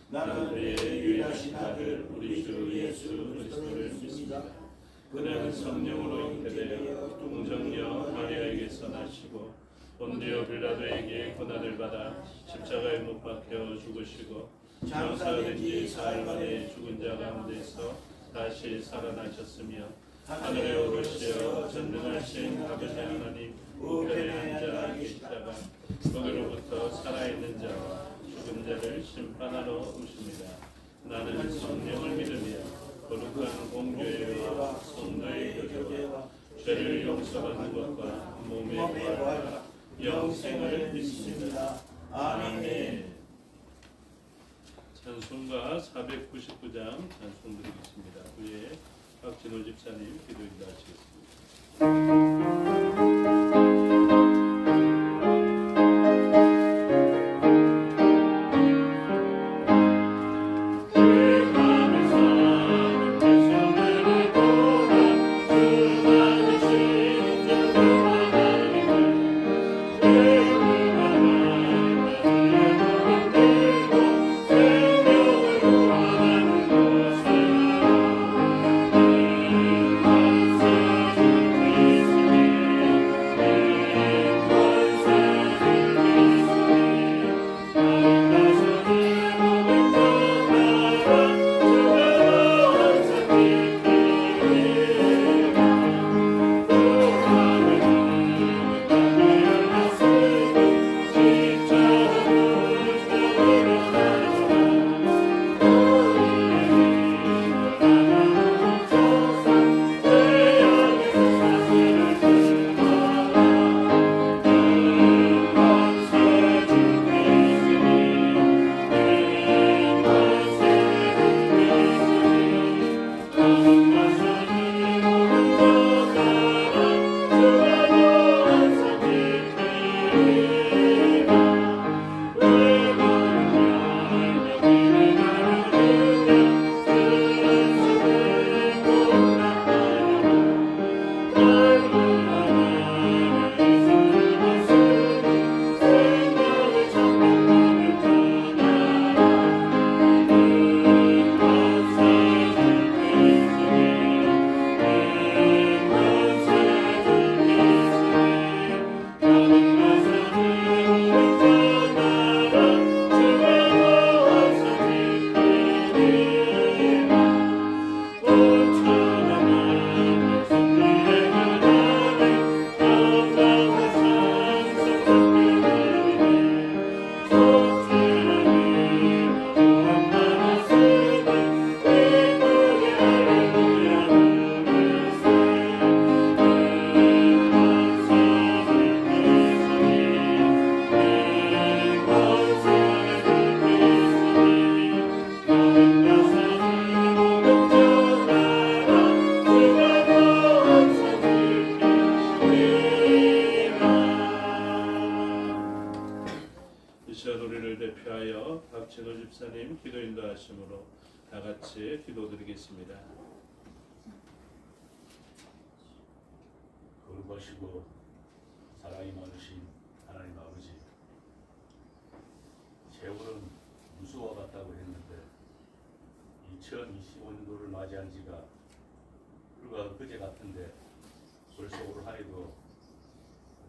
나는 그의 유일하신 아들 우리 주 예수 그리스도를 믿습니다. 그는 성령으로 잉태되어 동정녀 마리아에게서 나시고 본디오 빌라도에게 고난을 받아 십자가에 못 박혀 죽으시고 장사된 지 사흘 만에 죽은 자 가운데서 다시 살아나셨으며 하늘에 오르시어 전능하신 아버지 하나님 우편에 앉아 계시다가 거기로부터 살아있는 자와 죽은 자를 심판하러 오십니다. 나는 성령을 믿으며 거룩한 공교회와 성도의 교제와 죄를 용서받는 것과 몸의 부활과 영생을 믿습니다. 아멘. 찬송가 499장 찬송 드리겠습니다. 후에 박진호 집사님 기도 인도하시겠습니다. 노래를 대표하여 박진호 집사님 기도 인도하심으로 다 같이 기도드리겠습니다. 거룩하시고 사랑이 많으신 하나님 아버지, 세월은 무수와 같다고 했는데 2025년도를 맞이한 지가 불과 그제 같은데 벌써 올 한 해도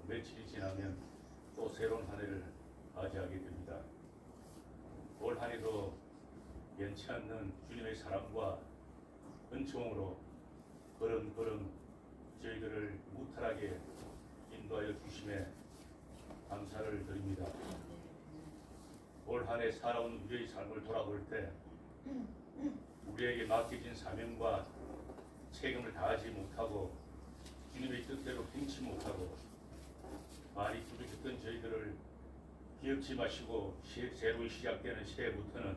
며칠이 지나면 또 새로운 한 해를 맞이하게 됩니다. 올 한 해도 변치 않는 주님의 사랑과 은총으로 걸음걸음 저희들을 무탈하게 인도하여 주심에 감사를 드립니다. 올 한 해 살아온 우리의 삶을 돌아볼 때 우리에게 맡겨진 사명과 책임을 다하지 못하고 주님의 뜻대로 행치 못하고 많이 부족했던 저희들을 기억지 마시고 새로 시작되는 새해부터는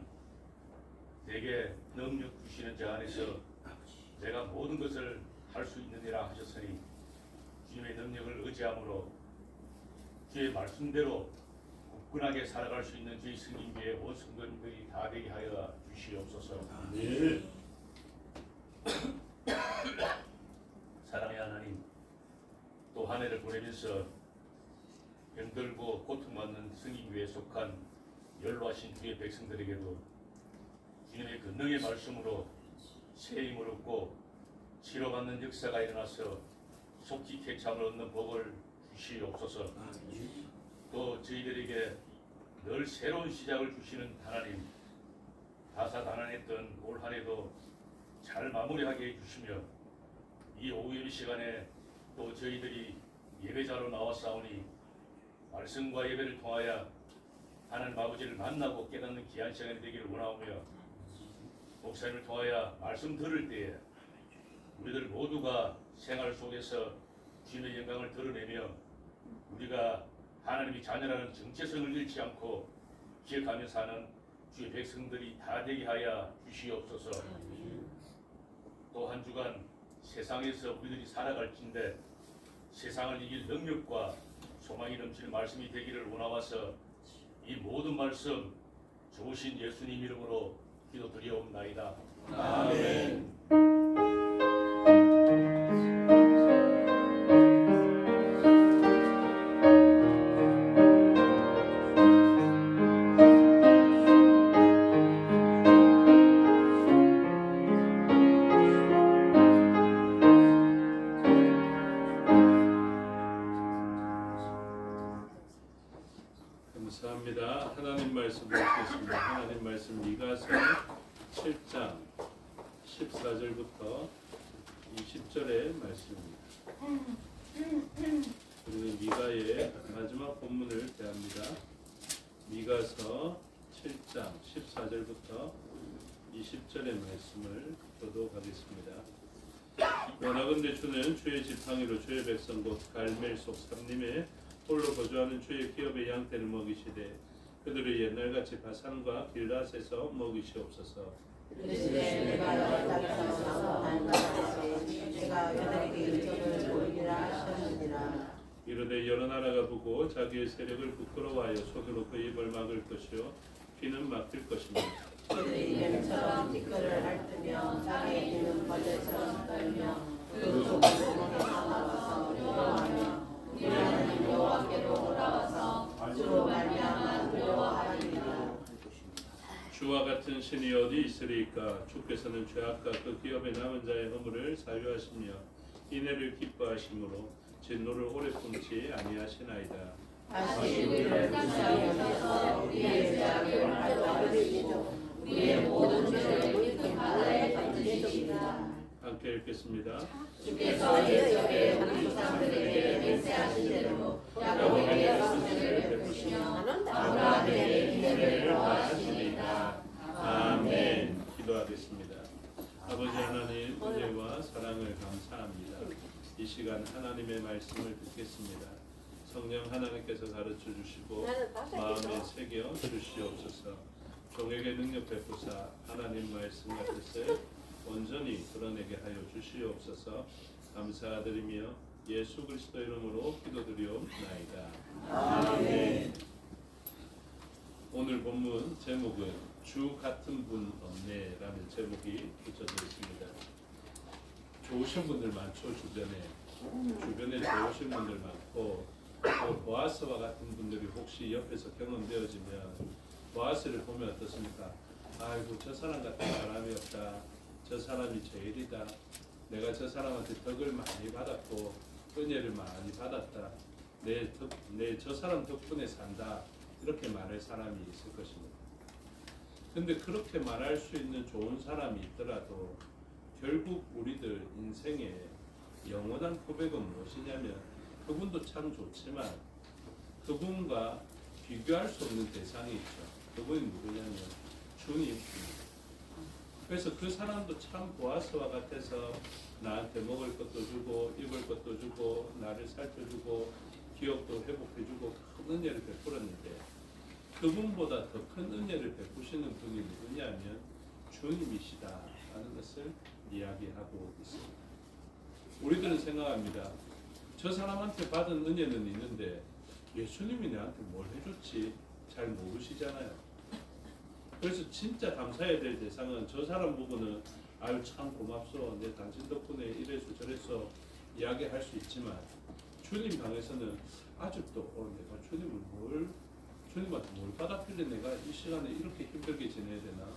내게 능력 주시는 자 안에서 내가 모든 것을 할 수 있느니라 하셨으니 주님의 능력을 의지함으로 주의 말씀대로 굳건하게 살아갈 수 있는 저희 성인교회 온 성도님들이 다 되게 하여 주시옵소서. 네. 사랑의 하나님, 또 한 해를 보내면서 병들고 고통받는 성인교회에 속한 연로하신 주의 백성들에게도 주님의 그 능의 말씀으로 새 힘을 얻고 치료받는 역사가 일어나서 속히 쾌참을 얻는 복을 주시옵소서. 또 저희들에게 늘 새로운 시작을 주시는 하나님, 다사다난했던 올 한 해도 잘 마무리하게 해주시며 이 오후 예배 시간에 또 저희들이 예배자로 나왔사오니 말씀과 예배를 통하여 하나님 아버지를 만나고 깨닫는 귀한 시간이 되기를 원하오며 목사님을 통하여 말씀 들을 때에 우리들 모두가 생활 속에서 주님의 영광을 드러내며 우리가 하나님이 자녀라는 정체성을 잃지 않고 기억하며 사는 주의 백성들이 다 되게 하여 주시옵소서. 또 한 주간 세상에서 우리들이 살아갈진데 세상을 이길 능력과 소망이 넘치는 말씀이 되기를 원하와서 이 모든 말씀 좋으신 예수님 이름으로 기도드리옵나이다. 아멘. 감사합니다. 하나님 말씀 읽겠습니다. 하나님 말씀 미가서 7장 14절부터 20절의 말씀입니다. 우리는 미가의 마지막 본문을 대합니다. 미가서 7장 14절부터 20절의 말씀을 교독하겠습니다. 원하건대 주는 주의 지팡이로 주의 백성 곧 갈멜 속 삼림에 홀로 거주하는 주의 기업의 양떼를 먹이시되 그들을 옛날같이 바산과 길앗에서 먹이시옵소서. 이르되 여러 나라가 보고 자기의 세력을 부끄러워하여 손으로 그 입을 막을 것이요 귀는 막힐 것입니다. 그들이 뱀처럼 티끌을 핥으며 땅에 있는 벌레처럼 떨며 그 구멍에서 나와서 두려워하며 우리 하나님 여호와께로 돌아와서 주로 말미암아 두려워하리이다. 주와 같은 신이 어디 있으리까? 주께서는 죄악과 그 기업에 남은 자의 허물을 사유하시며 인애를 기뻐하심으로 진노를 오래 품지 아니하시나이다. 다시 우리를 불쌍히 우리의 죄악을 밝혀주시고 우리의 모든 죄를 깊은 바다에 던지시리라. 함께 읽겠습니다. 주께서 옛적에 우리 조상들에게 맹세하신 대로 야곱에게 성례를 베푸시며 아브라함에게 인애를 더하시리이다. 아멘. 기도하겠습니다. 아버지 하나님 은혜와 사랑을 감사합니다. 이 시간 하나님의 말씀을 듣겠습니다. 성령 하나님께서 가르쳐 주시고 마음에 새겨 주시옵소서. 종에게 능력 베푸사 하나님 말씀과 뜻을 온전히 드러내게 하여 주시옵소서. 감사드리며 예수 그리스도 이름으로 기도드리옵나이다. 아멘. 오늘 본문 제목은 주 같은 분 없네라는 제목이 붙여져 있습니다. 좋으신 분들 많죠. 주변에 좋으신 분들 많고 또 보아스와 같은 분들이 혹시 옆에서 경험되어지면 보아스를 보면 어떻습니까? 아이고 저 사람 같은 사람이 없다. 저 사람이 제일이다. 내가 저 사람한테 덕을 많이 받았고 은혜를 많이 받았다. 내 저 사람 덕분에 산다. 이렇게 말할 사람이 있을 것입니다. 근데 그렇게 말할 수 있는 좋은 사람이 있더라도 결국 우리들 인생에 영원한 고백은 무엇이냐면 그분도 참 좋지만 그분과 비교할 수 없는 대상이 있죠. 그분이 누구냐면 주님입니다. 그래서 그 사람도 참 보아스와 같아서 나한테 먹을 것도 주고 입을 것도 주고 나를 살펴주고 기억도 회복해주고 큰 은혜를 베풀었는데 그분보다 더 큰 은혜를 베푸시는 분이 누구냐면 주님이시다라는 것을 이야기하고 있습니다. 우리들은 생각합니다. 저 사람한테 받은 은혜는 있는데 예수님이 나한테 뭘 해줬지 잘 모르시잖아요. 그래서 진짜 감사해야 될 대상은 저 사람 보고는 아유 참 고맙소 내 당신 덕분에 이래서 저래서 이야기할 수 있지만 주님 방에서는 아직도 내가 주님한테 뭘 받아필래 내가 이 시간에 이렇게 힘들게 지내야 되나.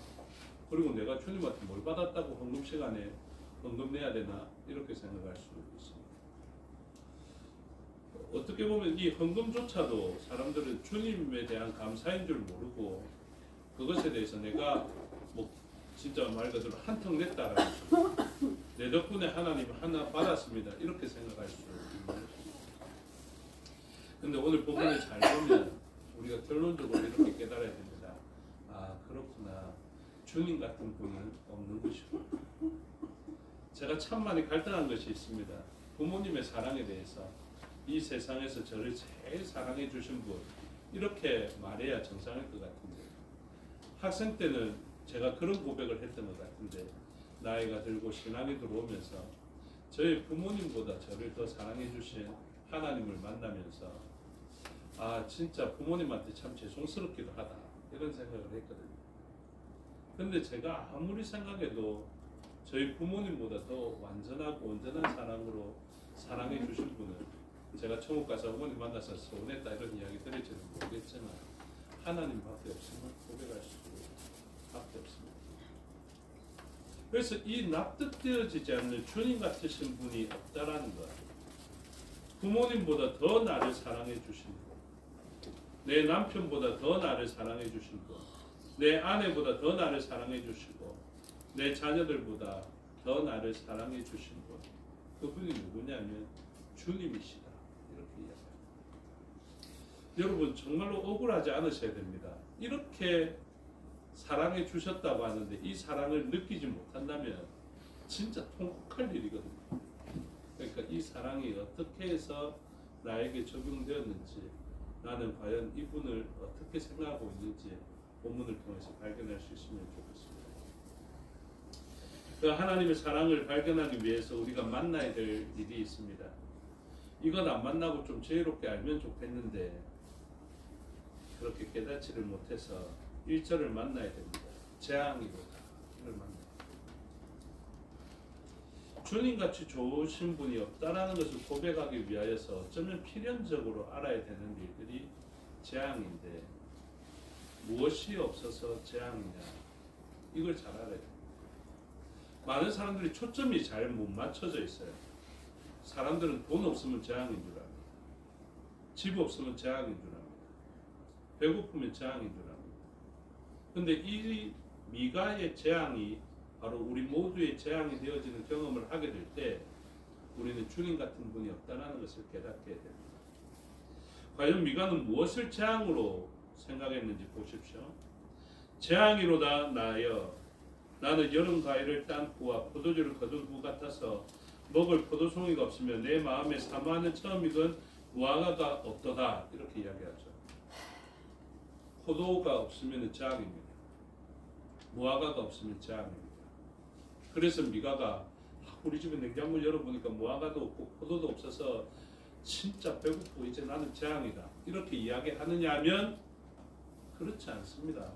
그리고 내가 주님한테 뭘 받았다고 헌금 시간에 헌금 내야 되나 이렇게 생각할 수 있습니다. 어떻게 보면 이 헌금조차도 사람들은 주님에 대한 감사인 줄 모르고 그것에 대해서 내가 뭐 진짜 말 그대로 한턱 냈다라는 내 덕분에 하나님 하나 받았습니다 이렇게 생각할 수 있는 것입니다. 근데 오늘 본문을 잘 보면 우리가 결론적으로 이렇게 깨달아야 됩니다. 아 그렇구나. 주님 같은 분은 없는 것이고 제가 참 많이 갈등한 것이 있습니다. 부모님의 사랑에 대해서 이 세상에서 저를 제일 사랑해 주신 분 이렇게 말해야 정상일 것 같은데 학생 때는 제가 그런 고백을 했던 것 같은데 나이가 들고 신앙이 들어오면서 저희 부모님보다 저를 더 사랑해 주신 하나님을 만나면서 아 진짜 부모님한테 참 죄송스럽기도 하다 이런 생각을 했거든요. 근데 제가 아무리 생각해도 저희 부모님보다 더 완전하고 온전한 사랑으로 사랑해 주신 분은 제가 천국 가서 어머니 만나서 서운했다 이런 이야기 들을지는 모르겠지만 하나님밖에 없음을 고백할 수밖에 없습니다. 그래서 이 납득되어지지 않는 주님 같으신 분이 없다라는 것, 부모님보다 더 나를 사랑해 주신 분, 내 남편보다 더 나를 사랑해 주신 분, 내 아내보다 더 나를 사랑해 주시고 내 자녀들보다 더 나를 사랑해 주신 분, 그분이 누구냐면 주님이시다 이렇게 이야기합니다. 여러분 정말로 억울하지 않으셔야 됩니다. 이렇게 사랑해 주셨다고 하는데 이 사랑을 느끼지 못한다면 진짜 통곡할 일이거든요. 그러니까 이 사랑이 어떻게 해서 나에게 적용되었는지 나는 과연 이분을 어떻게 생각하고 있는지 본문을 통해서 발견할 수 있으면 좋겠습니다. 그 하나님의 사랑을 발견하기 위해서 우리가 만나야 될 일이 있습니다. 이건 안 만나고 좀 지혜롭게 알면 좋겠는데 그렇게 깨닫지를 못해서 1절을 만나야 됩니다. 재앙이로다. 이걸 만나야 됩니다. 주님같이 좋으신 분이 없다라는 것을 고백하기 위하여서 어쩌면 필연적으로 알아야 되는 일들이 재앙인데 무엇이 없어서 재앙이냐 이걸 잘 알아야 됩니다. 많은 사람들이 초점이 잘 못 맞춰져 있어요. 사람들은 돈 없으면 재앙인 줄 압니다. 집 없으면 재앙인 줄 압니다. 배고프면 재앙인 줄 압니다. 근데 이 미가의 재앙이 바로 우리 모두의 재앙이 되어지는 경험을 하게 될 때 우리는 주님 같은 분이 없다는 것을 깨닫게 됩니다. 과연 미가는 무엇을 재앙으로 생각했는지 보십시오. 재앙이로다 나여 나는 여름 과일을 딴 후와 포도주를 거둔 후 같아서 먹을 포도송이가 없으며 내 마음에 사모하는 처음이건 무화과가 없도다 이렇게 이야기하죠. 포도가 없으면 재앙입니다. 무화과가 없으면 재앙입니다. 그래서 미가가 우리 집에 냉장고를 열어보니까 무화과도 없고 포도도 없어서 진짜 배고프고 이제 나는 재앙이다 이렇게 이야기하느냐 하면 그렇지 않습니다.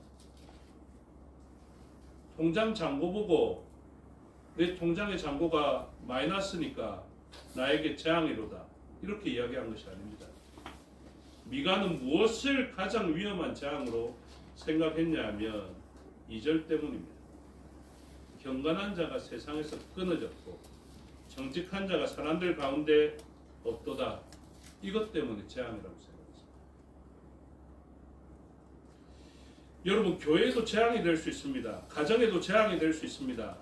통장 잔고 보고 내 통장의 잔고가 마이너스니까 나에게 재앙이로다 이렇게 이야기한 것이 아닙니다. 미가는 무엇을 가장 위험한 재앙으로 생각했냐 하면 2절 때문입니다. 경건한 자가 세상에서 끊어졌고 정직한 자가 사람들 가운데 없도다. 이것 때문에 재앙이라고 생각했습니다. 여러분 교회에도 재앙이 될 수 있습니다. 가정에도 재앙이 될 수 있습니다.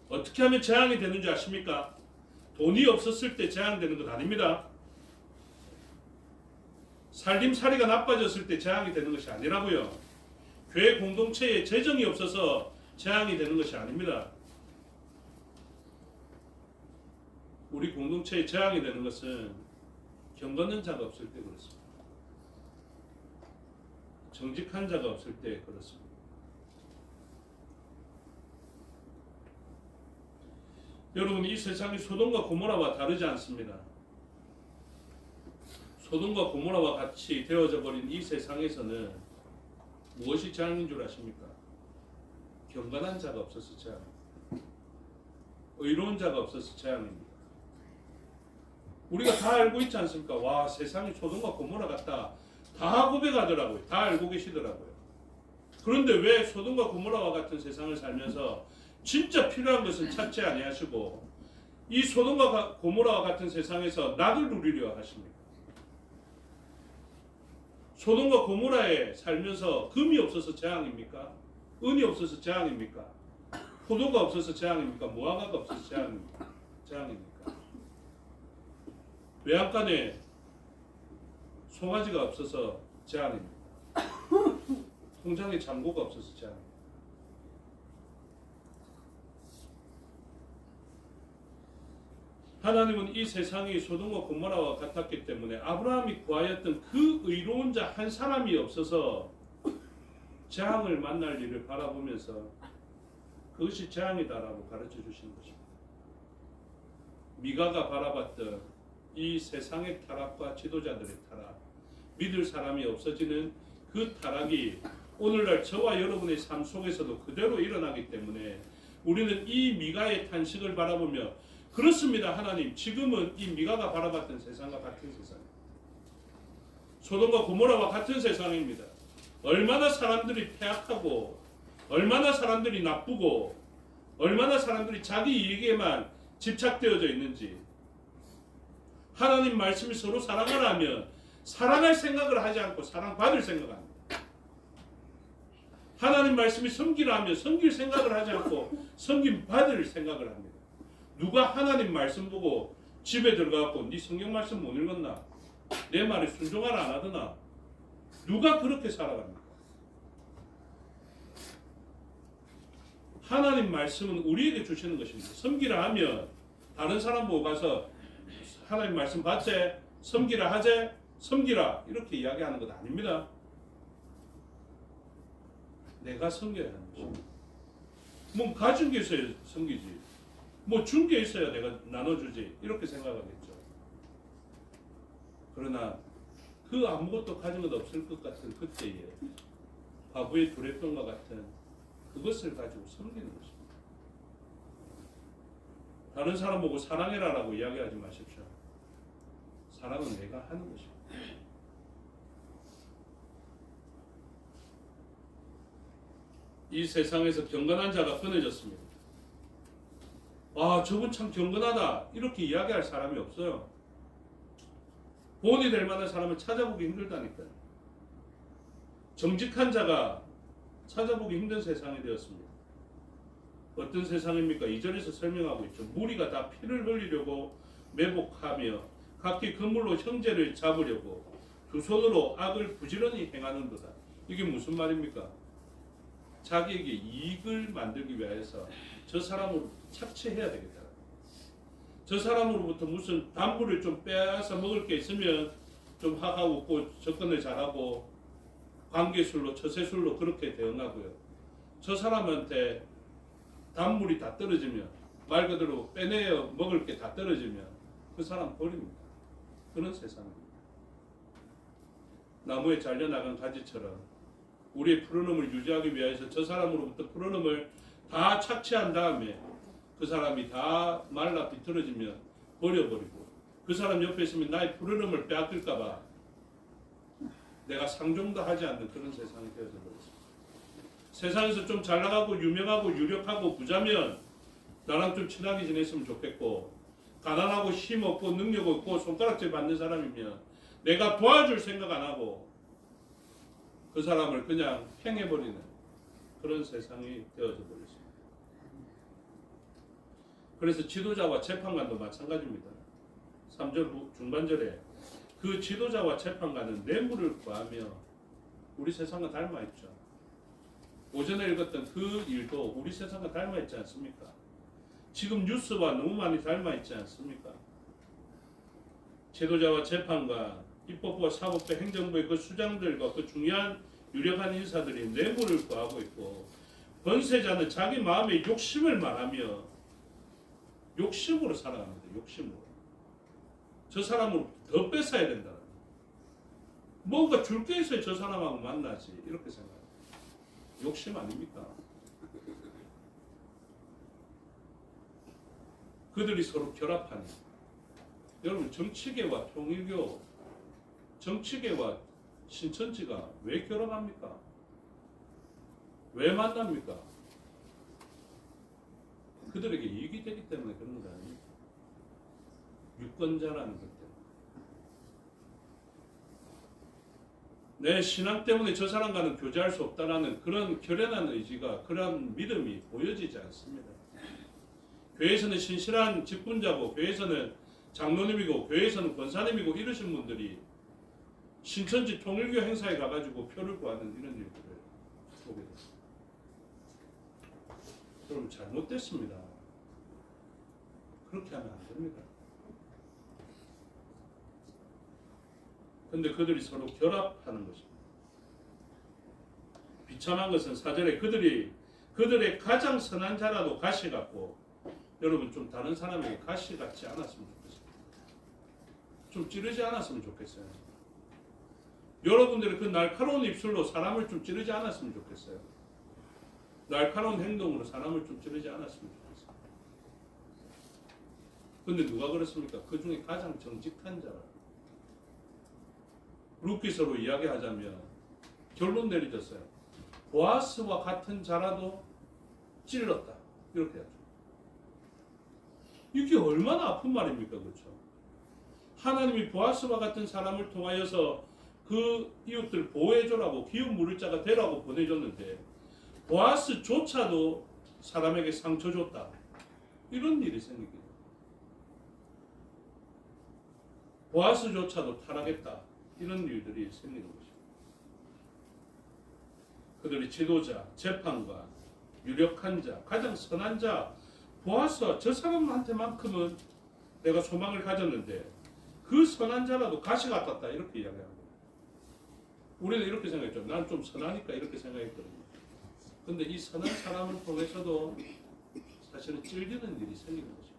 어떻게 하면 재앙이 되는 줄 아십니까? 돈이 없었을 때 재앙되는 것 아닙니다. 살림살이가 나빠졌을 때 재앙이 되는 것이 아니라고요. 교회 공동체에 재정이 없어서 재앙이 되는 것이 아닙니다. 우리 공동체에 재앙이 되는 것은 경건한 자가 없을 때 그렇습니다. 정직한 자가 없을 때 그렇습니다. 여러분 이 세상이 소돔과 고모라와 다르지 않습니다. 소돔과 고모라와 같이 되어져 버린 이 세상에서는 무엇이 재앙인 줄 아십니까? 경건한 자가 없어서 재앙입니다. 의로운 자가 없어서 재앙입니다. 우리가 다 알고 있지 않습니까? 와 세상이 소돔과 고모라 같다. 다 고백하더라고요. 다 알고 계시더라고요. 그런데 왜 소돔과 고모라와 같은 세상을 살면서 진짜 필요한 것은 찾지 아니하시고 이 소돔과 고모라와 같은 세상에서 낙을 누리려 하십니까? 소돔과 고모라에 살면서 금이 없어서 재앙입니까? 은이 없어서 재앙입니까? 포도가 없어서 재앙입니까? 무화과가 없어서 재앙입니까? 외양간에 송아지가 없어서 재앙입니까? 통장에 잔고가 없어서 재앙입니까? 하나님은 이 세상이 소돔과 고모라와 같았기 때문에 아브라함이 구하였던 그 의로운 자 한 사람이 없어서 재앙을 만날 일을 바라보면서 그것이 재앙이다라고 가르쳐 주시는 것입니다. 미가가 바라봤던 이 세상의 타락과 지도자들의 타락, 믿을 사람이 없어지는 그 타락이 오늘날 저와 여러분의 삶 속에서도 그대로 일어나기 때문에 우리는 이 미가의 탄식을 바라보며 그렇습니다. 하나님, 지금은 이 미가가 바라봤던 세상과 같은 세상입니다. 소돔과 고모라와 같은 세상입니다. 얼마나 사람들이 패악하고 얼마나 사람들이 나쁘고 얼마나 사람들이 자기 이익에만 집착되어져 있는지 하나님 말씀이 서로 사랑하라면 사랑할 생각을 하지 않고 사랑받을 생각합니다. 하나님 말씀이 섬기라 하면 섬길 생각을 하지 않고 섬김받을 생각을 합니다. 누가 하나님 말씀 보고 집에 들어가고 네 성경 말씀 못 읽었나? 내 말에 순종하라 안 하더나? 누가 그렇게 살아갑니까? 하나님 말씀은 우리에게 주시는 것입니다. 섬기라 하면 다른 사람 보고 가서 하나님 말씀 받재? 섬기라 하재? 섬기라 이렇게 이야기하는 것 아닙니다. 내가 섬겨야 하는 것입니다. 뭐 가진 게 있어야 섬기지. 뭐 준 게 있어야 내가 나눠주지. 이렇게 생각하겠죠. 그러나 그 아무것도 가진 것 없을 것 같은 그때에 과부의 두레병과 같은 그것을 가지고 섬기는 것입니다. 다른 사람 보고 사랑해라라고 이야기하지 마십시오. 사랑은 내가 하는 것입니다. 이 세상에서 경건한 자가 끊어졌습니다. 아, 저분 참 경건하다 이렇게 이야기할 사람이 없어요. 본이 될 만한 사람을 찾아보기 힘들다니까요. 정직한 자가 찾아보기 힘든 세상이 되었습니다. 어떤 세상입니까? 2절에서 설명하고 있죠. 무리가 다 피를 흘리려고 매복하며 각기 그물로 형제를 잡으려고 두 손으로 악을 부지런히 행하는도다. 이게 무슨 말입니까? 자기에게 이익을 만들기 위해서 저 사람을 착취해야 되겠다. 저 사람으로부터 무슨 담보를 좀 빼앗아 먹을 게 있으면 좀 하하고 웃고 접근을 잘하고 관계술로 처세술로 그렇게 대응하고요. 저 사람한테 단물이 다 떨어지면 말 그대로 빼내어 먹을 게 다 떨어지면 그 사람 버립니다. 그런 세상입니다. 나무에 잘려나간 가지처럼 우리의 푸르름을 유지하기 위해서 저 사람으로부터 푸르름을 다 착취한 다음에 그 사람이 다 말라 비틀어지면 버려버리고 그 사람 옆에 있으면 나의 푸르름을 빼앗길까봐 내가 상종도 하지 않는 그런 세상이 되어져 버렸습니다. 세상에서 좀 잘나가고 유명하고 유력하고 부자면 나랑 좀 친하게 지냈으면 좋겠고 가난하고 힘없고 능력 없고 손가락질 받는 사람이면 내가 도와줄 생각 안 하고 그 사람을 그냥 행해버리는 그런 세상이 되어져 버렸습니다. 그래서 지도자와 재판관도 마찬가지입니다. 3절 중반절에 그 지도자와 재판관은 뇌물을 구하며 우리 세상과 닮아있죠. 오전에 읽었던 그 일도 우리 세상과 닮아있지 않습니까? 지금 뉴스와 너무 많이 닮아있지 않습니까? 지도자와 재판관, 입법부와 사법부, 행정부의 그 수장들과 그 중요한 유력한 인사들이 뇌물을 구하고 있고 권세자는 자기 마음의 욕심을 말하며 욕심으로 살아갑니다. 욕심으로. 저 사람을 더 뺏어야 된다. 뭔가 줄 게 있어야 저 사람하고 만나지. 이렇게 생각합니다. 욕심 아닙니까? 그들이 서로 결합하니 여러분 정치계와 통일교 정치계와 신천지가 왜 결합합니까? 왜 만납니까? 그들에게 이익이 되기 때문에 그런 거 아닙니까? 유권자라는 것 때문에. 내 신앙 때문에 저 사람과는 교제할 수 없다라는 그런 결연한 의지가, 그런 믿음이 보여지지 않습니다. 교회에서는 신실한 직분자고, 교회에서는 장로님이고, 교회에서는 권사님이고 이러신 분들이 신천지 통일교 행사에 가가지고 표를 구하는 이런 일들을 보게 됐습니다. 그럼 잘못됐습니다. 그렇게 하면 안 됩니다. 근데 그들이 서로 결합하는 것입니다. 비참한 것은 4절에 그들의 가장 선한 자라도 가시 같고, 여러분 좀 다른 사람에게 가시 같지 않았으면 좋겠어요. 좀 찌르지 않았으면 좋겠어요. 여러분들의 그 날카로운 입술로 사람을 좀 찌르지 않았으면 좋겠어요. 날카로운 행동으로 사람을 좀 찌르지 않았으면 좋겠어요. 근데 누가 그렇습니까? 그 중에 가장 정직한 자라. 루키서로 이야기하자면 결론 내리졌어요. 보아스와 같은 자라도 찔렀다. 이렇게 하죠. 이게 얼마나 아픈 말입니까? 그렇죠? 하나님이 보아스와 같은 사람을 통하여서 그 이웃들 보호해주라고, 기업 물을 자가 되라고 보내줬는데 보아스조차도 사람에게 상처 줬다. 이런 일이 생기게 돼요. 보아스조차도 타락했다. 이런 일들이 생기는 것입니다. 그들이 지도자, 재판관, 유력한 자, 가장 선한 자, 보아스와 저 사람한테만큼은 내가 소망을 가졌는데 그 선한 자라도 가시 같았다. 이렇게 이야기합니다. 우리는 이렇게 생각했죠. 난 좀 선하니까 이렇게 생각했거든요. 근데 이 선한 사람을 통해서도 사실은 찔리는 일이 생기는 거죠.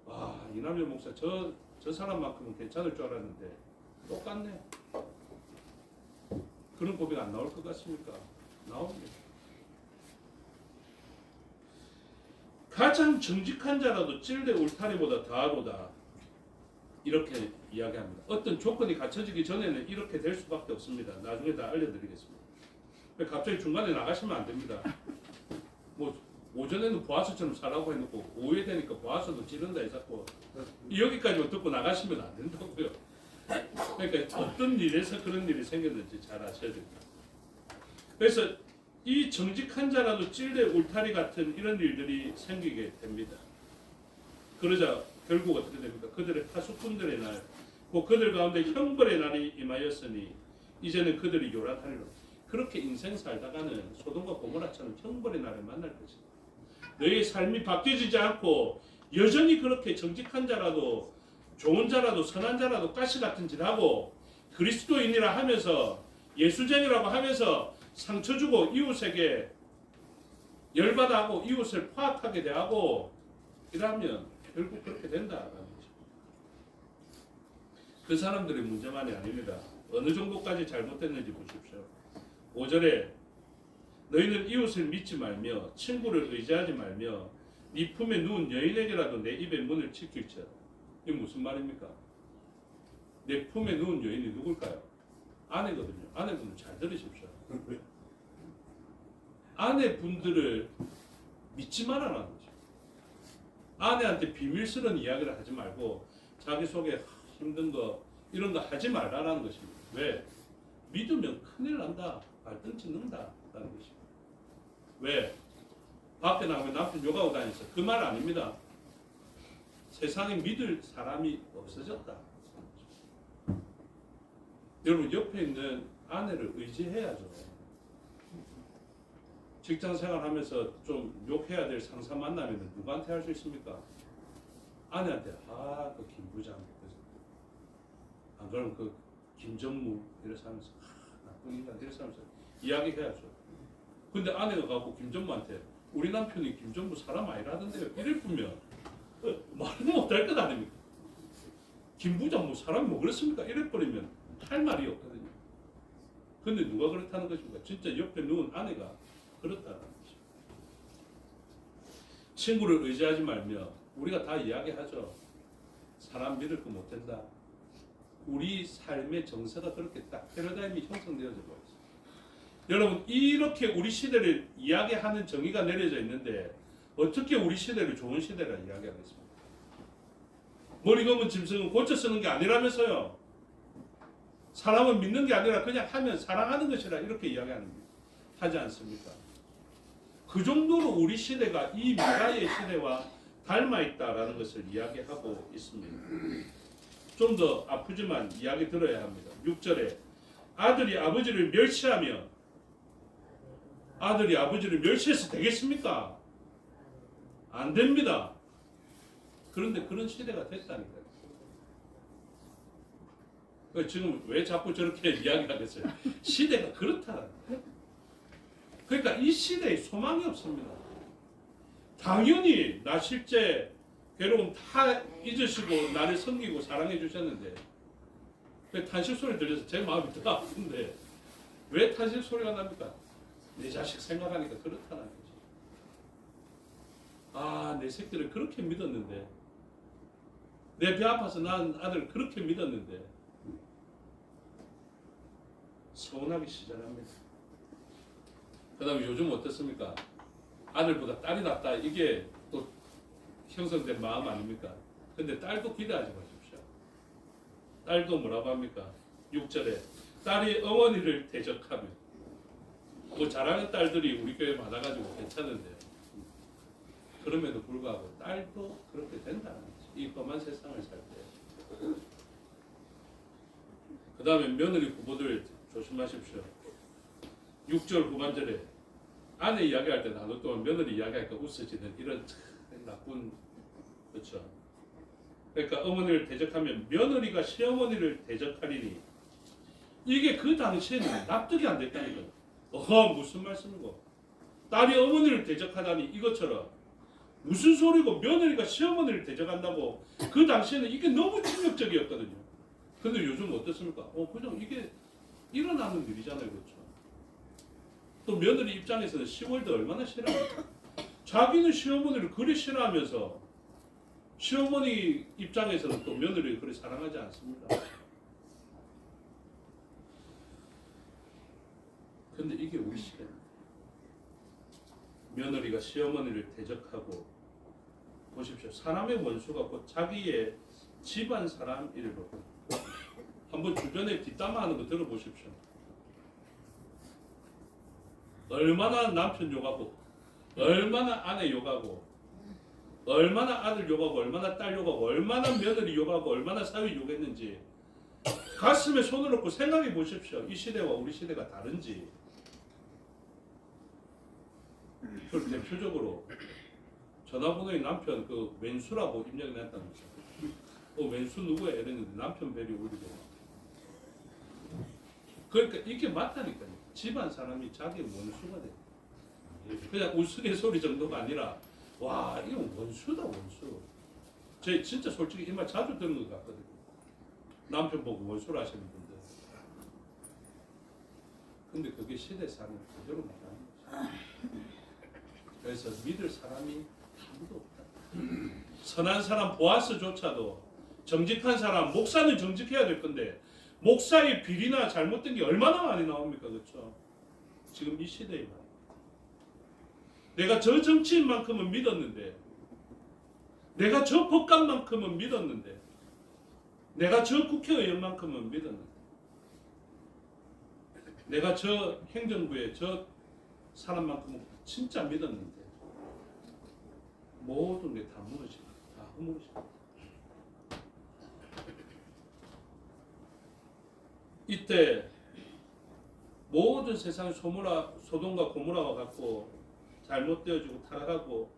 와, 이남일 목사 저 사람만큼은 괜찮을 줄 알았는데 똑같네. 그런 고백 안 나올 것 같습니까? 나옵니다. 가장 정직한 자라도 찔레 울타리보다 더하도다. 이렇게 이야기합니다. 어떤 조건이 갖춰지기 전에는 이렇게 될 수밖에 없습니다. 나중에 다 알려드리겠습니다. 갑자기 중간에 나가시면 안 됩니다. 뭐 오전에는 보아스처럼 살라고 해놓고 오후에 되니까 보아스도 찌른다 해서 여기까지만 듣고 나가시면 안 된다고요. 그러니까 어떤 일에서 그런 일이 생겼는지 잘 아셔야 됩니다. 그래서 이 정직한 자라도 찔레 울타리 같은 이런 일들이 생기게 됩니다. 그러자 결국 어떻게 됩니까? 그들의 파수꾼들의 날, 그들 가운데 형벌의 날이 임하였으니 이제는 그들이 요란하리라. 그렇게 인생 살다가는 소돔과 고모라처럼 형벌의 날을 만날 것이다. 너희의 삶이 바뀌어지지 않고 여전히 그렇게 정직한 자라도, 좋은 자라도, 선한 자라도 가시 같은 짓 하고 그리스도인이라 하면서, 예수쟁이라고 하면서 상처 주고 이웃에게 열받아 하고 이웃을 파악하게 대하고 이러면 결국 그렇게 된다라는 거죠. 그 사람들의 문제만이 아닙니다. 어느 정도까지 잘못됐는지 보십시오. 5절에 너희는 이웃을 믿지 말며 친구를 의지하지 말며 네 품에 누운 여인에게라도 내 입의 문을 지킬지어다. 이게 무슨 말입니까? 내 품에 누운 여인이 누굴까요? 아내거든요. 아내분들 잘 들으십시오. 아내분들을 믿지 말아라는 거죠. 아내한테 비밀스러운 이야기를 하지 말고 자기 속에 힘든 거 이런 거 하지 말라는 것입니다. 왜? 믿으면 큰일 난다. 발등치 는다라는 것입니다. 왜? 밖에 나가면 남편 욕하고 다니서 그 말 아닙니다. 세상에 믿을 사람이 없어졌다. 여러분 옆에 있는 아내를 의지해야죠. 직장 생활하면서 좀 욕해야 될 상사 만나면 누구한테 할 수 있습니까? 아내한테 그 김부장 안 그러면 그 김전무 이래서 하면서 나쁜 인간 이래서 하면서 이야기해야죠. 근데 아내가 가고 김전무한테 우리 남편이 김전무 사람 아니라던데요 이럴 뿐면 말은 못할 것 아닙니까? 김부장 뭐 사람이 뭐 그랬습니까? 이래 버리면 할 말이 없거든요. 근데 누가 그렇다는 것입니까? 진짜 옆에 누운 아내가 그렇다는 거죠. 친구를 의지하지 말며 우리가 다 이야기하죠. 사람 믿을 거 못 된다. 우리 삶의 정서가 그렇게 딱 패러다임이 형성되어져 버렸어요. 여러분 이렇게 우리 시대를 이야기하는 정의가 내려져 있는데 어떻게 우리 시대를 좋은 시대라 이야기하겠습니까? 머리 검은 짐승은 고쳐 쓰는 게 아니라면서요. 사람은 믿는 게 아니라 그냥 하면 사랑하는 것이라 이렇게 이야기하는 하지 않습니까? 그 정도로 우리 시대가 이 미가의 시대와 닮아 있다라는 것을 이야기하고 있습니다. 좀 더 아프지만 이야기 들어야 합니다. 6절에 아들이 아버지를 멸시하며 아들이 아버지를 멸시해서 되겠습니까? 안 됩니다. 그런데 그런 시대가 됐다니까요. 지금 왜 자꾸 저렇게 이야기하겠어요? 시대가 그렇다. 그러니까 이 시대에 소망이 없습니다. 당연히 나 실제 괴로움 다 잊으시고 나를 섬기고 사랑해 주셨는데 탄식 소리 들려서 제 마음이 더 아픈데 왜 탄식 소리가 납니까? 내 자식 생각하니까 그렇다는 거지. 아, 내 새끼를 그렇게 믿었는데 내 배 아파서 낳은 아들을 그렇게 믿었는데 서운하기 시작합니다. 그 다음에 요즘 어떻습니까? 아들보다 딸이 낫다. 이게 또 형성된 마음 아닙니까? 근데 딸도 기대하지 마십시오. 딸도 뭐라고 합니까? 6절에 딸이 어머니를 대적하며 뭐 잘하는 딸들이 우리 교회에 많아가지고 괜찮은데요. 그럼에도 불구하고 딸도 그렇게 된다는 거지. 이 험한 세상을 살 때. 그 다음에 며느리 후보들 조심하십시오. 6절 후반절에 아내 이야기할 때 나도 또 며느리 이야기하니까 웃어지는 이런 나쁜, 그렇죠. 그러니까 어머니를 대적하면 며느리가 시어머니를 대적하리니 이게 그 당시에는 납득이 안 됐다니까요. 무슨 말씀이고 딸이 어머니를 대적하다니 이것처럼 무슨 소리고 며느리가 시어머니를 대적한다고 그 당시에는 이게 너무 충격적이었거든요. 근데 요즘 어떻습니까? 그냥 이게 일어나는 일이잖아요. 그렇죠. 또 며느리 입장에서는 시월도 얼마나 싫어합니까? 자기는 시어머니를 그리 싫어하면서 시어머니 입장에서는 또 며느리를 그리 사랑하지 않습니다. 근데 이게 우리 시대입니다. 며느리가 시어머니를 대적하고 보십시오. 사람의 원수가 곧 자기의 집안 사람이로 한번 주변에 뒷담화하는 거 들어보십시오. 얼마나 남편 욕하고 얼마나 아내 욕하고 얼마나 아들 욕하고 얼마나 딸 욕하고 얼마나 며느리 욕하고 얼마나 사위 욕했는지 가슴에 손을 얹고 생각해 보십시오. 이 시대와 우리 시대가 다른지. 그 대표적으로 전화번호에 남편 그 왼수라고 입력이 냈다면서. 왼수 누구야? 이랬는데 남편 배리 울리고. 그러니까 이게 맞다니까요. 집안 사람이 자기 원수가 돼. 그냥 우스갯소리 정도가 아니라 와 이건 원수다 원수. 제 진짜 솔직히 이 말 자주 듣는 것 같거든요. 남편 보고 원수를 하시는 분들. 근데 그게 시대 사람 그대로 말하는 거죠. 그래서 믿을 사람이 아무도 없다. 선한 사람 보아스조차도 정직한 사람, 목사는 정직해야 될 건데 목사의 비리나 잘못된 게 얼마나 많이 나옵니까? 그렇죠? 지금 이 시대에 말이에요. 내가 저 정치인만큼은 믿었는데 내가 저 법관만큼은 믿었는데 내가 저 국회의원만큼은 믿었는데 내가 저 행정부의 저 사람만큼은 진짜 믿었는데 모든 게 다 무너지고 다 허물어지고 이때 모든 세상이 소돔과 고모라와 같고 잘못되어지고 타락하고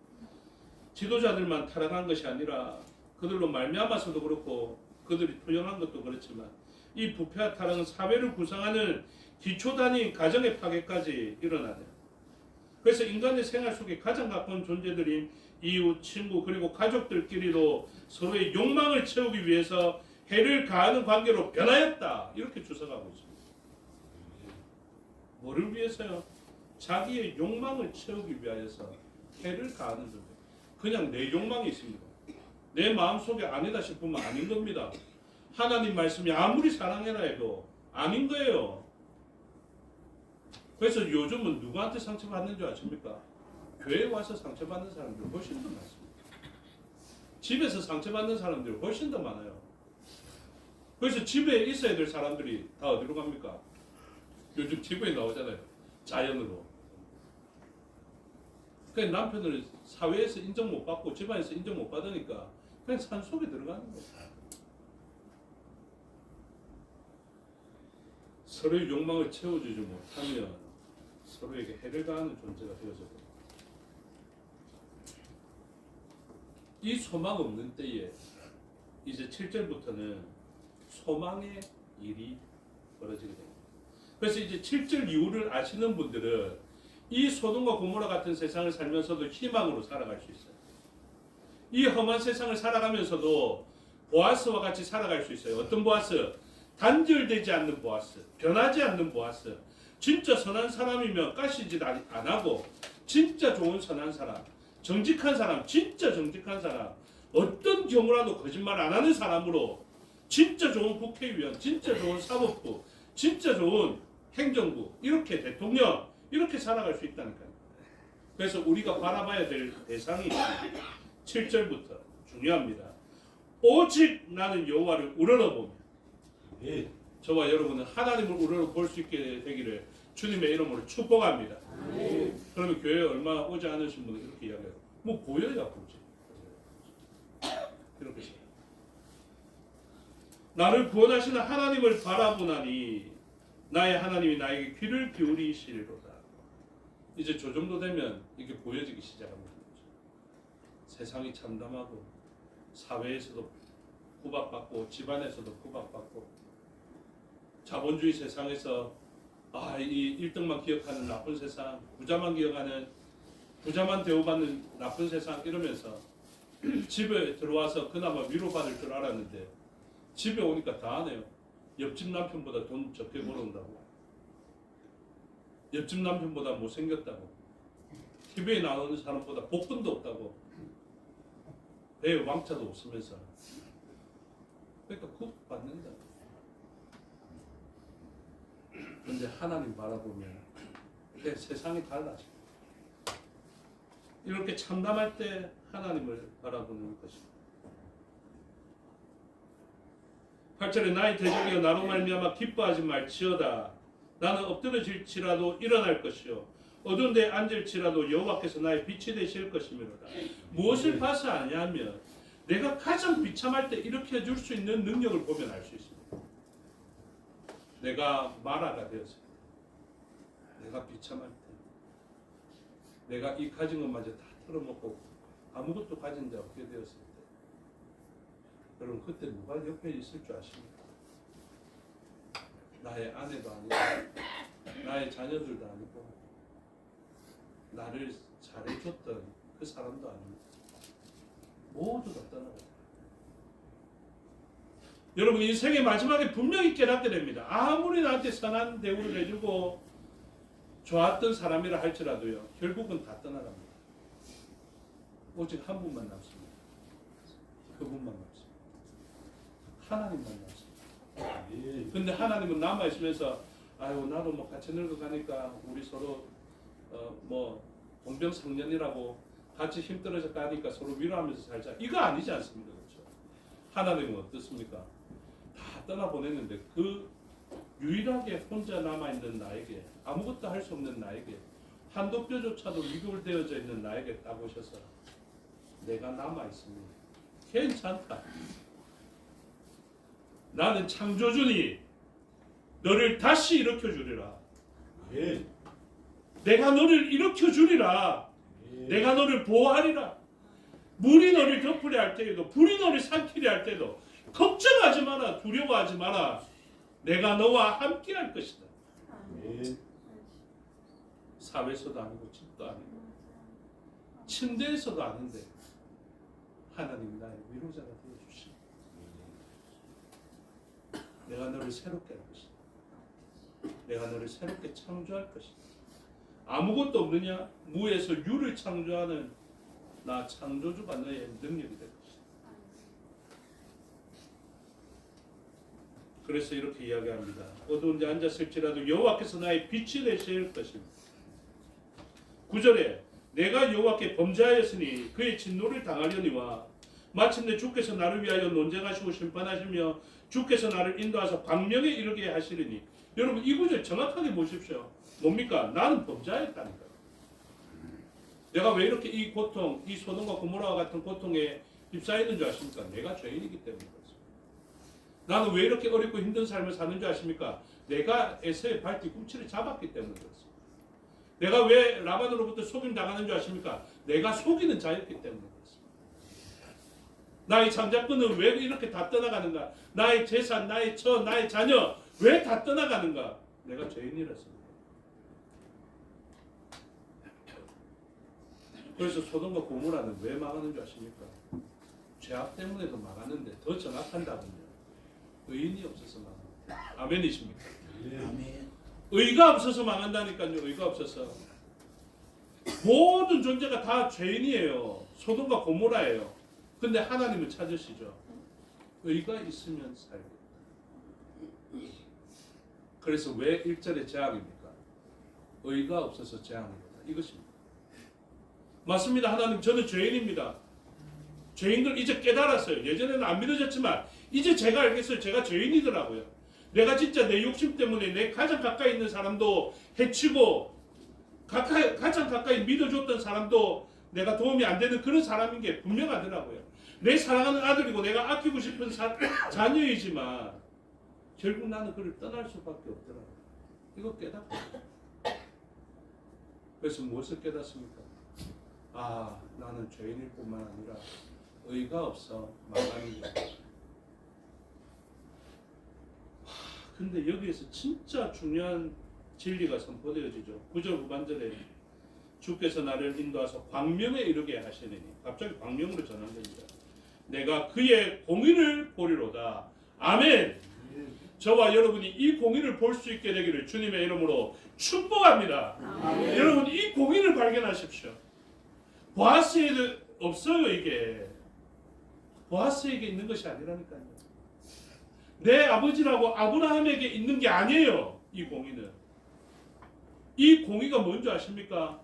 지도자들만 타락한 것이 아니라 그들로 말미암아서도 그렇고 그들이 투영한 것도 그렇지만 이 부패와 타락은 사회를 구성하는 기초단위인 가정의 파괴까지 일어나네요. 그래서 인간의 생활 속에 가장 가까운 존재들인 이웃, 친구 그리고 가족들끼리도 서로의 욕망을 채우기 위해서 해를 가하는 관계로 변하였다. 이렇게 주석하고 있습니다. 뭐를 위해서요? 자기의 욕망을 채우기 위하여서 해를 가하는 존재. 그냥 내 욕망이 있습니다. 내 마음속에 아니다 싶으면 아닌 겁니다. 하나님 말씀이 아무리 사랑해라 해도 아닌 거예요. 그래서 요즘은 누구한테 상처받는 줄 아십니까? 교회에 와서 상처받는 사람들 훨씬 더 많습니다. 집에서 상처받는 사람들이 훨씬 더 많아요. 그래서 집에 있어야 될 사람들이 다 어디로 갑니까? 요즘 TV에 나오잖아요. 자연으로. 그냥 남편을 사회에서 인정 못 받고 집안에서 인정 못 받으니까 그냥 산속에 들어가는 거예요. 서로의 욕망을 채워주지 못하면 서로에게 해를 가하는 존재가 되어져 버려요. 이 소망 없는 때에 이제 7절부터는 소망의 일이 벌어지게 됩니다. 그래서 이제 7절 이후를 아시는 분들은 이 소돔과 고모라 같은 세상을 살면서도 희망으로 살아갈 수 있어요. 이 험한 세상을 살아가면서도 보아스와 같이 살아갈 수 있어요. 어떤 보아스? 단절되지 않는 보아스, 변하지 않는 보아스, 진짜 선한 사람이면 까시짓 안 하고 진짜 좋은 선한 사람, 정직한 사람, 진짜 정직한 사람, 어떤 경우라도 거짓말 안 하는 사람으로 진짜 좋은 국회의원, 진짜 좋은 사법부, 진짜 좋은 행정부, 이렇게 대통령, 이렇게 살아갈 수 있다니까요. 그래서 우리가 바라봐야 될 대상이 7절부터 중요합니다. 오직 나는 여호와를 우러러보며 저와 여러분은 하나님을 우러러볼 수 있게 되기를 주님의 이름으로 축복합니다. 그러면 교회에 얼마 오지 않으신 분은 이렇게 이야기해요. 뭐 보여야 보지. 이렇게 나를 구원하시는 하나님을 바라보나니 나의 하나님이 나에게 귀를 기울이시리로다. 이제 저 정도 되면 이게 보여지기 시작합니다. 세상이 참담하고 사회에서도 구박받고 집안에서도 구박받고 자본주의 세상에서 이 1등만 기억하는 나쁜 세상, 부자만 기억하는, 부자만 대우받는 나쁜 세상 이러면서 집에 들어와서 그나마 위로받을 줄 알았는데 집에 오니까 다 하네요. 옆집 남편보다 돈 적게 벌어온다고, 옆집 남편보다 못생겼다고, TV에 나오는 사람보다 복근도 없다고, 배에 왕자도 없으면서. 그러니까 굿 받는다. 그런데 하나님 바라보면 세상이 달라져. 이렇게 참담할 때 하나님을 바라보는 것입니다. 8절에 나의 대적이여 나로 말미암아 기뻐하지 말지어다. 나는 엎드러질지라도 일어날 것이요 어두운 데 앉을지라도 여호와께서 나의 빛이 되실 것이미로다. 무엇을 봐서 아냐면 내가 가장 비참할 때 일으켜 줄 수 있는 능력을 보면 알 수 있습니다. 내가 마라가 되었을 때, 내가 비참할 때, 내가 이 가진 것마저 다 털어먹고 아무것도 가진 데 없게 되었을 때, 여러분 그때 누가 옆에 있을 줄 아십니까? 나의 아내도 아니고 나의 자녀들도 아니고 나를 잘해줬던 그 사람도 아닙니다. 모두 다 떠나가요. 여러분 인생의 마지막에 분명히 깨닫게 됩니다. 아무리 나한테 선한 대우를 해주고 좋았던 사람이라 할지라도요 결국은 다 떠나갑니다. 오직 한 분만 남습니다. 그분만 남습니다. 하나님만 남습니다. 근데 하나님은 남아있으면서 아유 나도 뭐 같이 늙어가니까 우리 서로 뭐 동병상련이라고 같이 힘들어져 가니까 서로 위로하면서 살자, 이거 아니지 않습니까? 그렇죠? 하나님은 어떻습니까? 다 떠나보냈는데 그 유일하게 혼자 남아있는 나에게, 아무것도 할 수 없는 나에게, 한도 뼈조차도 위골되어져 있는 나에게 딱 오셔서 내가 남아있습니다. 괜찮다. 나는 창조주니 너를 다시 일으켜주리라. 내가 너를 일으켜주리라. 내가 너를 보호하리라. 물이 너를 덮으려 할 때에도 불이 너를 삼키려 할 때도 걱정하지 마라. 두려워하지 마라. 내가 너와 함께 할 것이다. 사회에서도 아니고 집도 아니고 침대에서도 아닌데 하나님 나의 위로자가 되어주시오. 내가 너를 새롭게 할 것이다. 내가 너를 새롭게 창조할 것이다. 아무것도 없느냐? 무에서 유를 창조하는 나 창조주가 너의 능력이 될 것이다. 그래서 이렇게 이야기합니다. 어두운 데 앉았을지라도 여호와께서 나의 빛이 되실 것입니다. 9절에 내가 여호와께 범죄하였으니 그의 진노를 당하려니와 마침내 주께서 나를 위하여 논쟁하시고 심판하시며 주께서 나를 인도하사 광명에 이르게 하시리니. 여러분 이 구절 정확하게 보십시오. 뭡니까? 나는 범죄하였다니까. 내가 왜 이렇게 이 고통, 이 소돔과 고모라와 같은 고통에 휩싸이는 줄 아십니까? 내가 죄인이기 때문에 그렇습니다. 나는 왜 이렇게 어렵고 힘든 삶을 사는 줄 아십니까? 내가 에서의 발뒤꿈치를 잡았기 때문에 그렇습니다. 내가 왜 라반으로부터 속임 당하는 줄 아십니까? 내가 속이는 자였기 때문에 그렇습니다. 나의 장자권은 왜 이렇게 다 떠나가는가? 나의 재산, 나의 처, 나의 자녀 왜 다 떠나가는가? 내가 죄인이라서. 그래서 소돔과 고모라는 왜 망하는 줄 아십니까? 죄악 때문에도 망하는데 더 정확한다면요, 의인이 없어서 망합니다. 아멘이십니까? 아멘. 의가 없어서 망한다니까요. 의가 없어서. 모든 존재가 다 죄인이에요. 소돔과 고모라예요. 근데 하나님을 찾으시죠. 의가 있으면 살겠다. 그래서 왜 1절에 재앙입니까? 의가 없어서 재앙입니다. 이것입니다. 맞습니다. 하나님, 저는 죄인입니다. 죄인들 이제 깨달았어요. 예전에는 안 믿어졌지만 이제 제가 알겠어요. 제가 죄인이더라고요. 내가 진짜 내 욕심 때문에 내 가장 가까이 있는 사람도 해치고 가장 가까이 믿어줬던 사람도 내가 도움이 안 되는 그런 사람인 게 분명하더라고요. 내 사랑하는 아들이고 내가 아끼고 싶은 자녀이지만 결국 나는 그를 떠날 수밖에 없더라고요. 이거 깨닫고. 그래서 무엇을 깨닫습니까? 아, 나는 죄인일 뿐만 아니라 의가 없어 망하는 거예요. 근데 여기에서 진짜 중요한 진리가 선포되어지죠. 9절 후반절에 주께서 나를 인도하사 광명에 이르게 하시느니, 갑자기 광명으로 전환됩니다. 내가 그의 공의를 보리로다. 아멘. 저와 여러분이 이 공의를 볼 수 있게 되기를 주님의 이름으로 축복합니다. 아멘. 여러분 이 공의를 발견하십시오. 보아스에도 없어요. 이게 보아스에게 있는 것이 아니라니까요. 내 아버지라고 아브라함에게 있는 게 아니에요. 이 공의는. 이 공의가 뭔지 아십니까?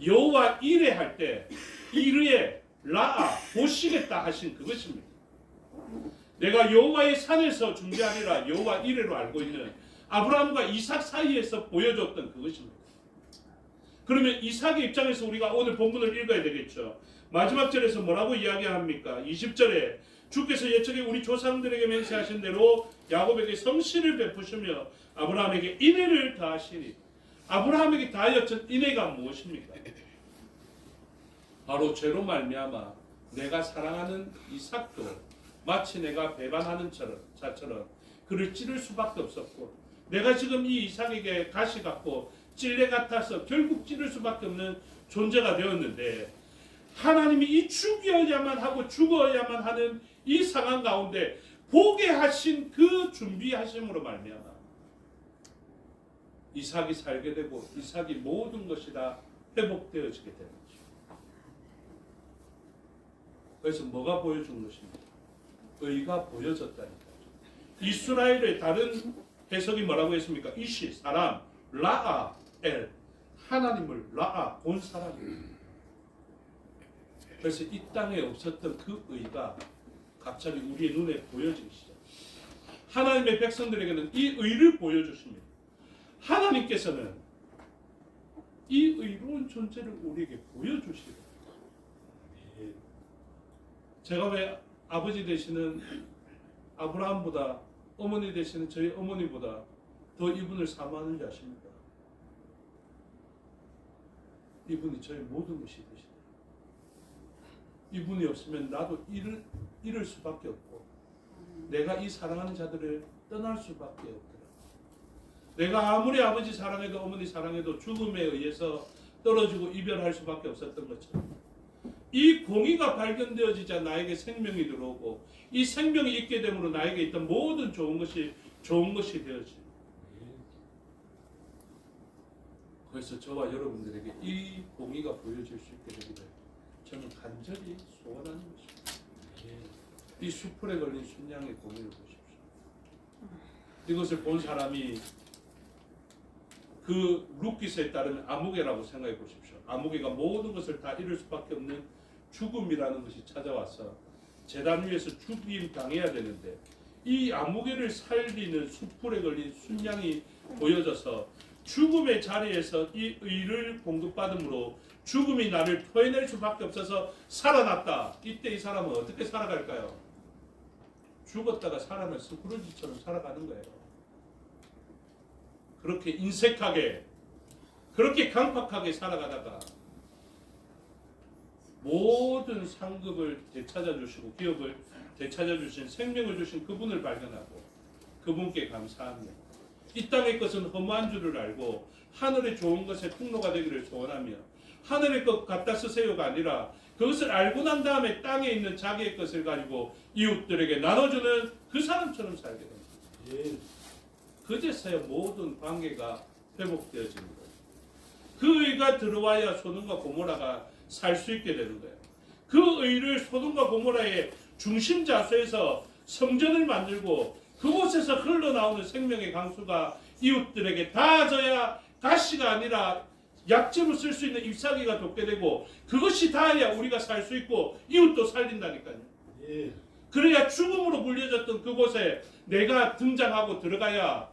여호와 이레 할 때 이르에 라아 보시겠다 하신 그것입니다. 내가 여호와의 산에서 중재하리라 여호와 이레로 알고 있는 아브라함과 이삭 사이에서 보여줬던 그것입니다. 그러면 이삭의 입장에서 우리가 오늘 본문을 읽어야 되겠죠. 마지막 절에서 뭐라고 이야기합니까? 20절에 주께서 예적에 우리 조상들에게 맹세하신 대로 야곱에게 성실을 베푸시며 아브라함에게 인애를 다하시니. 아브라함에게 다하였던 인애가 무엇입니까? 바로 죄로 말미암아 내가 사랑하는 이삭도 마치 내가 배반하는 자처럼 그를 찌를 수밖에 없었고, 내가 지금 이 이삭에게 가시 같고 찔레 같아서 결국 찌를 수밖에 없는 존재가 되었는데, 하나님이 이 죽여야만 하고 죽어야만 하는 이 상황 가운데 보게 하신 그 준비하심으로 말미암아 이삭이 살게 되고 이삭이 모든 것이 다 회복되어지게 되는 거죠. 그래서 뭐가 보여준 것입니까? 의가 보여졌다니까요. 이스라엘의 다른 해석이 뭐라고 했습니까? 이시, 사람, 라아, 엘, 하나님을 라아, 본 사람입니다. 그래서 이 땅에 없었던 그 의가 갑자기 우리의 눈에 보여지기 시작. 하나님의 백성들에게는 이 의를 보여주십니다. 하나님께서는 이 의로운 존재를 우리에게 보여주시고, 제가 왜 아버지 되시는 아브라함보다 어머니 되시는 저희 어머니보다 더 이분을 사모하는지 아십니까? 이분이 저희 모든 것이 되시다. 이분이 없으면 나도 잃을 수밖에 없고 내가 이 사랑하는 자들을 떠날 수밖에 없더라. 내가 아무리 아버지 사랑해도 어머니 사랑해도 죽음에 의해서 떨어지고 이별할 수밖에 없었던 것처럼 이 공의가 발견되어지자 나에게 생명이 들어오고 이 생명이 있게 됨으로 나에게 있던 모든 좋은 것이 되어지. 그래서 저와 여러분들에게 이 공의가 보여질 수 있게 되기를 저는 간절히 소원하는 것입니다. 이 수풀에 걸린 순양의 공의를 보십시오. 이것을 본 사람이 그 루키스에 따르면 아무개라고 생각해 보십시오. 아무개가 모든 것을 다 잃을 수밖에 없는 죽음이라는 것이 찾아와서 제단 위에서 죽임 당해야 되는데 이 아무개를 살리는 수풀에 걸린 순양이 보여져서 죽음의 자리에서 이 의를 공급받음으로 죽음이 나를 토해낼 수밖에 없어서 살아났다. 이때 이 사람은 어떻게 살아갈까요? 죽었다가 살아난 스크루지처럼 살아가는 거예요. 그렇게 인색하게, 그렇게 강팍하게 살아가다가 모든 상급을 되찾아 주시고 기업을 되찾아 주신 생명을 주신 그분을 발견하고 그분께 감사하며 이 땅의 것은 허무한 줄을 알고 하늘의 좋은 것의 통로가 되기를 소원하며 하늘의 것 갖다 쓰세요가 아니라 그것을 알고 난 다음에 땅에 있는 자기의 것을 가지고 이웃들에게 나눠주는 그 사람처럼 살게 됩니다. 그제서야 모든 관계가 회복되어지는 거예요. 그 의가 들어와야 소돔과 고모라가 살 수 있게 되는 거예요. 그 의를 소돔과 고모라의 중심 자수에서 성전을 만들고 그곳에서 흘러나오는 생명의 강수가 이웃들에게 닿아져야 가시가 아니라 약재로 쓸 수 있는 잎사귀가 돋게 되고 그것이 닿아야 우리가 살 수 있고 이웃도 살린다니까요. 그래야 죽음으로 물려졌던 그곳에 내가 등장하고 들어가야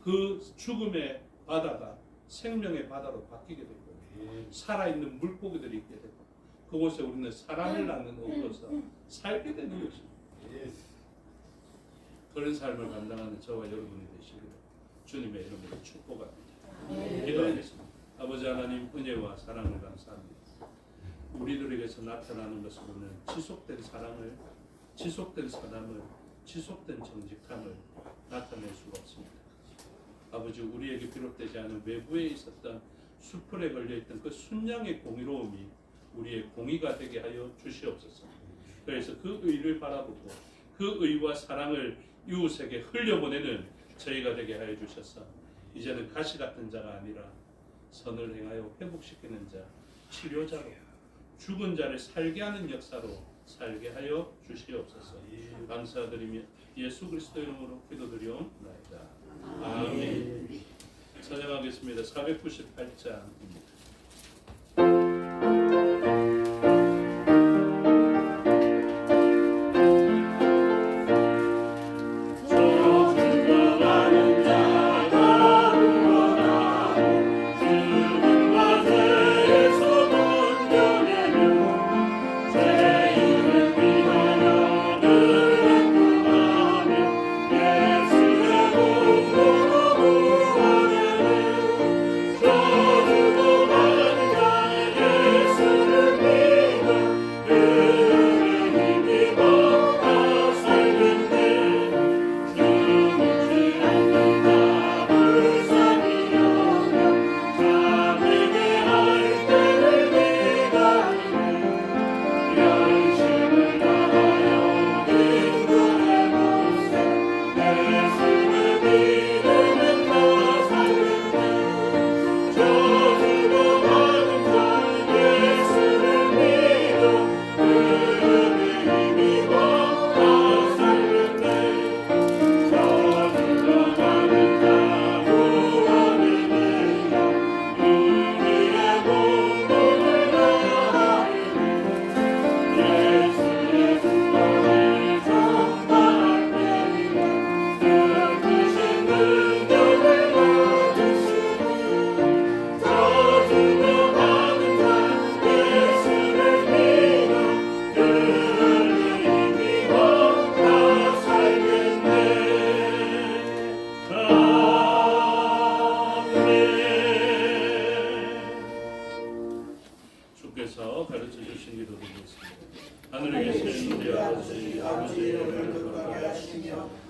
그 죽음의 바다가 생명의 바다로 바뀌게 되고 살아있는 물고기들이 있게 되고 그곳에 우리는 사랑을 나누는 옷으로서 살게 되는 것입니다. 그런 삶을 감당하는 저와 여러분이 되시기를 주님의 이름으로 축복합니다. 기도하겠습니다. 아버지 하나님 은혜와 사랑을 감사합니다. 우리들에게서 나타나는 것으로는 지속된 사랑을, 지속된 선함을, 지속된 정직함을 나타낼 수가 없습니다. 아버지 우리에게 비롯되지 않은 외부에 있었던 수풀에 걸려있던 그 순양의 공의로움이 우리의 공의가 되게 하여 주시옵소서. 그래서 그 의를 바라보고 그 의와 사랑을 이웃에게 흘려보내는 저희가 되게 하여 주셔서 이제는 가시 같은 자가 아니라 선을 행하여 회복시키는 자, 치료자로 죽은 자를 살게 하는 역사로 살게 하여 주시옵소서. 감사드리며 예수 그리스도 이름으로 기도드리옵나이다. 아멘. 찬양하겠습니다. 498장입니다.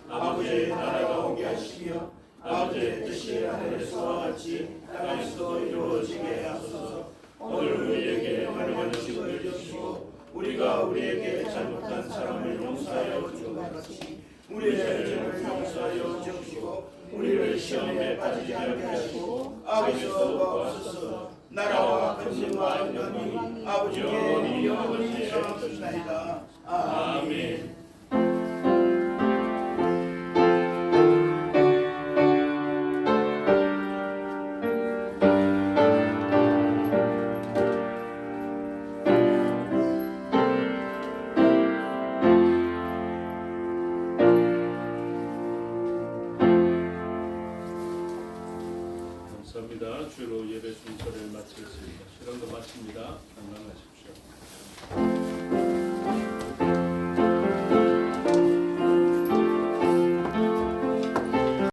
아버지의 나라가 오게 하시며 아버지의 뜻이 하늘에서와 같이 땅에서도 이루어지게 하소서. 오늘 우리에게 일용할 것을 주시고 우리가 우리에게 잘못한 사람을 용서하여 준 것 같이 우리의 죄를 용서하여 주시고 우리를 시험에 빠지지 않게 하시고 아버지로 구하소서. 나라와 권세와 영광이 아버지께 영원히 주옵나이다. 아멘. 감사합니다. 주로 예배 순서를 마치겠습니다. 실험도 마칩니다. 건강하십시오.